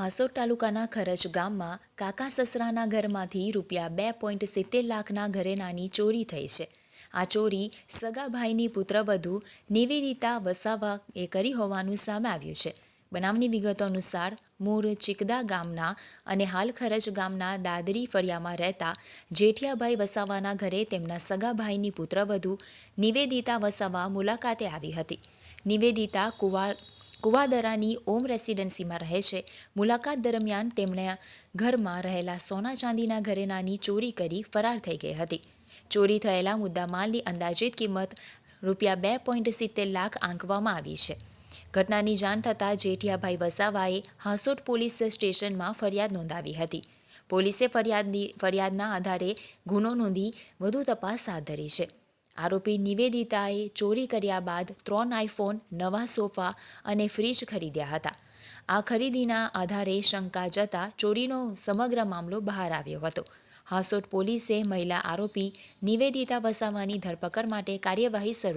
હાસોટ તાલુકાના ખરજ ગામમાં કાકા સસરાના ઘરમાંથી ₹2.70 લાખના ઘરેણાંની ચોરી થઈ છે. આ ચોરી સગા ભાઈની પુત્રવધુ નિવેદિતા વસાવાએ કરી હોવાનું સામે આવ્યું છે. બનાવની વિગતો અનુસાર મૂળ ચીકદા ગામના અને હાલ ખરજ ગામના દાદરી ફળિયામાં રહેતા જેઠિયાભાઈ વસાવાના ઘરે તેમના સગા ભાઈની પુત્રવધુ નિવેદિતા વસાવા મુલાકાતે આવી હતી. નિવેદિતા કુવાદરાની ઓમ રેસિડેન્સીમાં રહે છે. મુલાકાત દરમિયાન તેમણે ઘરમાં રહેલા સોના ચાંદીના ઘરેણાંની ચોરી કરી ફરાર થઈ ગઈ હતી. ચોરી થયેલા મુદ્દામાલની અંદાજિત કિંમત ₹2.70 લાખ આંકવામાં આવી છે. ઘટનાની જાણ થતાં જેઠિયાભાઈ વસાવાએ હાસોટ પોલીસ સ્ટેશનમાં ફરિયાદ નોંધાવી હતી. પોલીસે ફરિયાદના આધારે ગુનો નોંધી વધુ તપાસ હાથ ધરી છે. આરોપી નિવેદિતાએ ચોરી કર્યા બાદ 3 આઈફોન, નવા સોફા અને ફ્રીજ ખરીદ્યા હતા. આ ખરીદીના આધારે શંકા જતા ચોરીનો સમગ્ર મામલો બહાર આવ્યો હતો. હાસોટ પોલીસે મહિલા આરોપી નિવેદિતા વસાવાની ધરપકડ માટે કાર્યવાહી શરૂ